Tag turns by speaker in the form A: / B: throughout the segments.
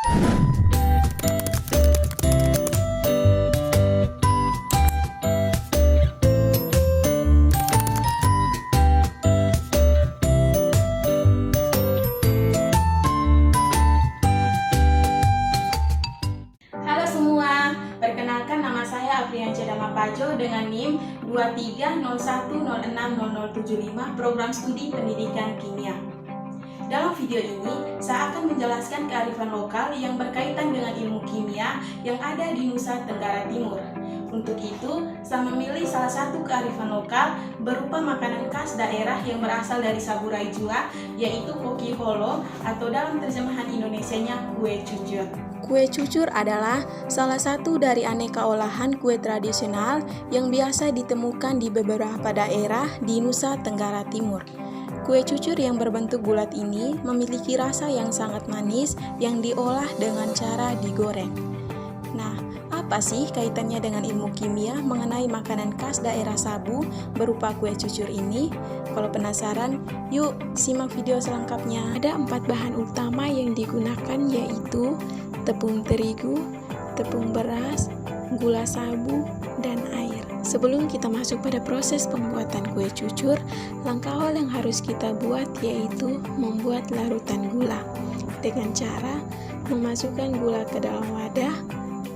A: Halo semua, perkenalkan nama saya Apriansyah Dama Pajo dengan NIM 2301060075 Program Studi Pendidikan Kimia. Dalam video ini, saya akan menjelaskan kearifan lokal yang berkaitan dengan ilmu kimia yang ada di Nusa Tenggara Timur. Untuk itu, saya memilih salah satu kearifan lokal berupa makanan khas daerah yang berasal dari Saburai Jua, yaitu koki holo atau dalam terjemahan Indonesianya kue cucur.
B: Kue cucur adalah salah satu dari aneka olahan kue tradisional yang biasa ditemukan di beberapa daerah di Nusa Tenggara Timur. Kue cucur yang berbentuk bulat ini memiliki rasa yang sangat manis yang diolah dengan cara digoreng. Nah, apa sih kaitannya dengan ilmu kimia mengenai makanan khas daerah Sabu berupa kue cucur ini? Kalau penasaran, yuk simak video selengkapnya. Ada 4 bahan utama yang digunakan, yaitu tepung terigu, tepung beras, gula sabu, dan air. Sebelum kita masuk pada proses pembuatan kue cucur, langkah awal yang harus kita buat yaitu membuat larutan gula dengan cara memasukkan gula ke dalam wadah,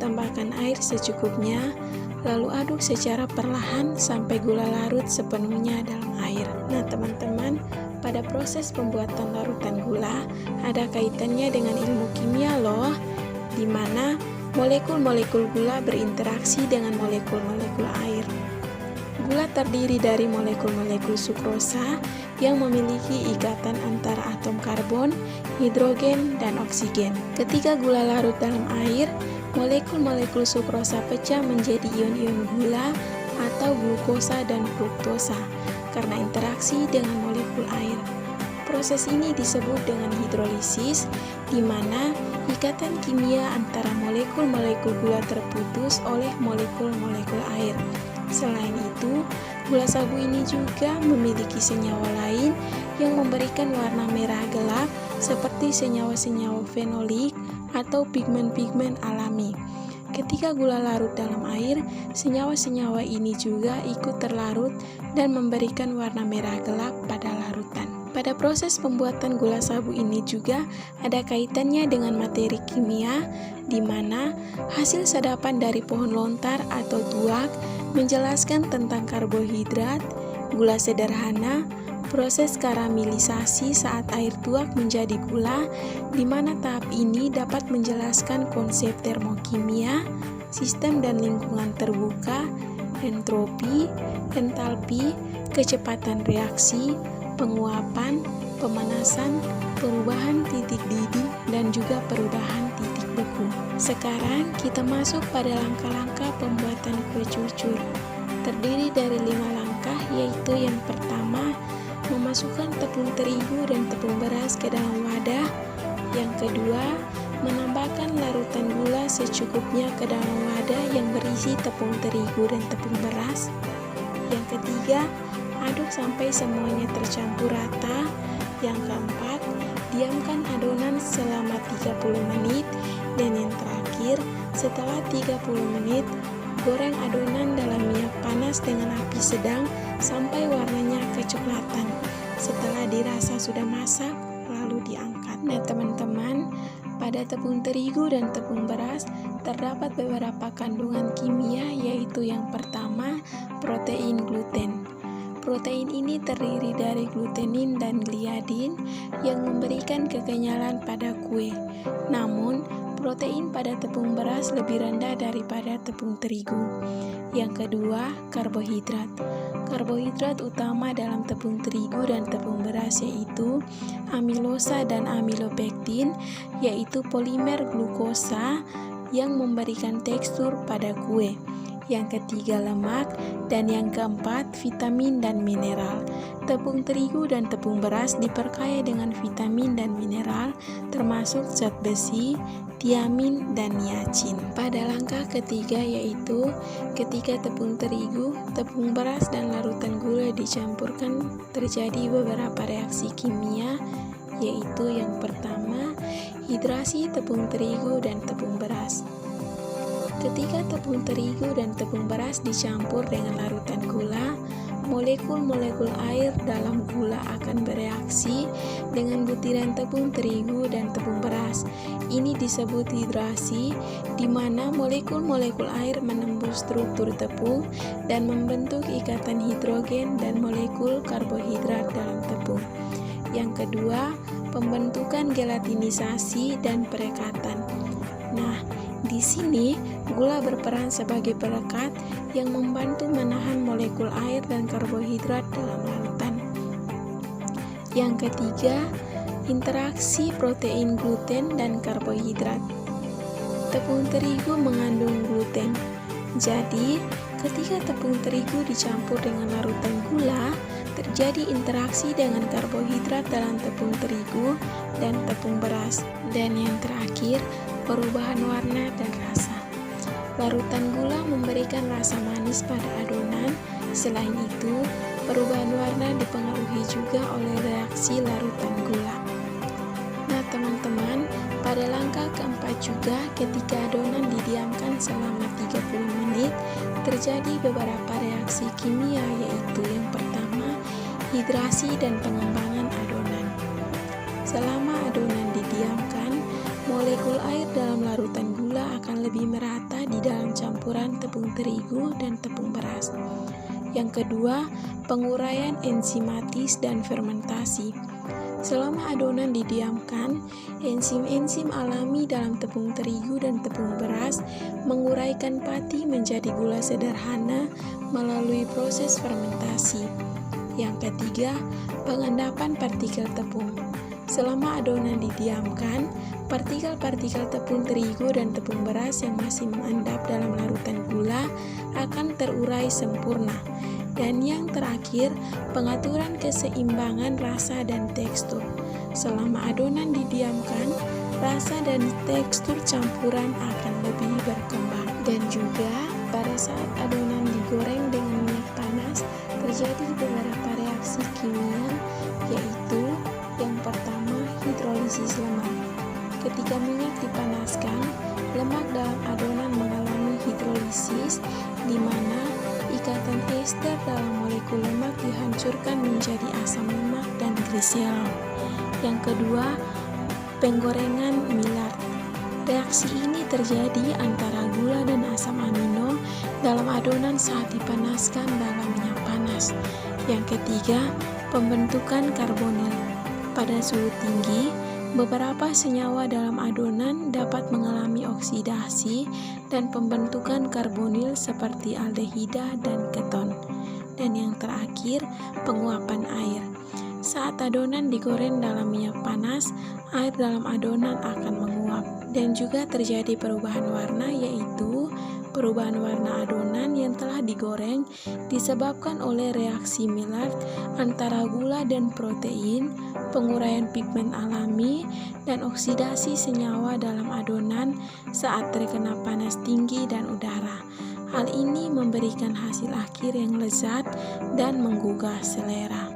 B: tambahkan air secukupnya, lalu aduk secara perlahan sampai gula larut sepenuhnya dalam air. Nah teman-teman, pada proses pembuatan larutan gula ada kaitannya dengan ilmu kimia loh, di mana molekul-molekul gula berinteraksi dengan molekul-molekul air. Gula terdiri dari molekul-molekul sukrosa yang memiliki ikatan antara atom karbon, hidrogen, dan oksigen. Ketika gula larut dalam air, molekul-molekul sukrosa pecah menjadi ion-ion gula atau glukosa dan fruktosa karena interaksi dengan molekul air. Proses ini disebut dengan hidrolisis, di mana ikatan kimia antara molekul-molekul gula terputus oleh molekul-molekul air. Selain itu, gula sabu ini juga memiliki senyawa lain yang memberikan warna merah gelap seperti senyawa-senyawa fenolik atau pigmen-pigmen alami. Ketika gula larut dalam air, senyawa-senyawa ini juga ikut terlarut dan memberikan warna merah gelap pada larutan. Pada proses pembuatan gula sabu ini juga ada kaitannya dengan materi kimia, di mana hasil sadapan dari pohon lontar atau tuak menjelaskan tentang karbohidrat, gula sederhana, proses karamelisasi saat air tuak menjadi gula, di mana tahap ini dapat menjelaskan konsep termokimia, sistem dan lingkungan terbuka, entropi, entalpi, kecepatan reaksi, penguapan, pemanasan, perubahan titik didih, dan juga perubahan titik beku. Sekarang kita masuk pada langkah-langkah pembuatan kue cucur. Terdiri dari 5 langkah, yaitu yang pertama, memasukkan tepung terigu dan tepung beras ke dalam wadah. Yang kedua, menambahkan larutan gula secukupnya ke dalam wadah yang berisi tepung terigu dan tepung beras. Yang ketiga, aduk sampai semuanya tercampur rata. Yang keempat, diamkan adonan selama 30 menit. Dan yang terakhir, setelah 30 menit, goreng adonan dalam minyak panas dengan api sedang sampai warnanya kecoklatan. Setelah dirasa sudah masak, lalu diangkat. Nah teman-teman, pada tepung terigu dan tepung beras terdapat beberapa kandungan kimia, yaitu yang pertama, protein gluten. Protein ini terdiri dari glutenin dan gliadin yang memberikan kekenyalan pada kue. Namun, protein pada tepung beras lebih rendah daripada tepung terigu. Yang kedua, karbohidrat. Karbohidrat utama dalam tepung terigu dan tepung beras yaitu amilosa dan amilopektin, yaitu polimer glukosa yang memberikan tekstur pada kue. Yang ketiga, lemak, dan yang keempat, vitamin dan mineral. Tepung terigu dan tepung beras diperkaya dengan vitamin dan mineral, termasuk zat besi, tiamin, dan niacin. Pada langkah ketiga, yaitu ketika tepung terigu, tepung beras, dan larutan gula dicampurkan, terjadi beberapa reaksi kimia, yaitu yang pertama, Hidrasi tepung terigu dan tepung beras. Ketika tepung terigu dan tepung beras dicampur dengan larutan gula, molekul-molekul air dalam gula akan bereaksi dengan butiran tepung terigu dan tepung beras. Ini disebut hidrasi, di mana molekul-molekul air menembus struktur tepung dan membentuk ikatan hidrogen dan molekul karbohidrat dalam tepung. Yang kedua, pembentukan gelatinisasi dan perekatan. Nah, di sini gula berperan sebagai perekat yang membantu menahan molekul air dan karbohidrat dalam larutan. Yang ketiga, interaksi protein gluten dan karbohidrat. Tepung terigu mengandung gluten. Jadi, ketika tepung terigu dicampur dengan larutan gula, terjadi interaksi dengan karbohidrat dalam tepung terigu dan tepung beras. Dan yang terakhir, perubahan warna dan rasa. Larutan gula memberikan rasa manis pada adonan. Selain itu, perubahan warna dipengaruhi juga oleh reaksi larutan gula. Nah teman-teman, pada langkah keempat juga ketika adonan didiamkan selama 30 menit, terjadi beberapa reaksi kimia, yaitu yang pertama, hidrasi dan pengembangan adonan. Selama adonan didiamkan, molekul air dalam larutan gula akan lebih merata di dalam campuran tepung terigu dan tepung beras. Yang kedua, penguraian enzimatis dan fermentasi. Selama adonan didiamkan, enzim-enzim alami dalam tepung terigu dan tepung beras menguraikan pati menjadi gula sederhana melalui proses fermentasi. Yang ketiga, pengendapan partikel tepung. Selama adonan didiamkan, partikel-partikel tepung terigu dan tepung beras yang masih mengendap dalam larutan gula akan terurai sempurna. Dan yang terakhir, pengaturan keseimbangan rasa dan tekstur. Selama adonan didiamkan, rasa dan tekstur campuran akan lebih berkembang. Dan juga pada saat adonan digoreng dengan minyak panas, terjadi beberapa reaksi kimia, yaitu yang pertama, hidrolisis lemak. Ketika minyak dipanaskan, lemak dalam adonan mengalami hidrolisis, di mana ikatan ester dalam molekul lemak dihancurkan menjadi asam lemak dan gliserol. Yang kedua, penggorengan Maillard. Reaksi ini terjadi antara gula dan asam amino dalam adonan saat dipanaskan dalam minyak panas. Yang ketiga, pembentukan karbonil. Pada suhu tinggi, beberapa senyawa dalam adonan dapat mengalami oksidasi dan pembentukan karbonil seperti aldehida dan keton. Dan yang terakhir, penguapan air. Saat adonan digoreng dalam minyak panas, air dalam adonan akan menguap. Dan juga terjadi perubahan warna, yaitu perubahan warna adonan yang telah digoreng disebabkan oleh reaksi Maillard antara gula dan protein, penguraian pigmen alami, dan oksidasi senyawa dalam adonan saat terkena panas tinggi dan udara. Hal ini memberikan hasil akhir yang lezat dan menggugah selera.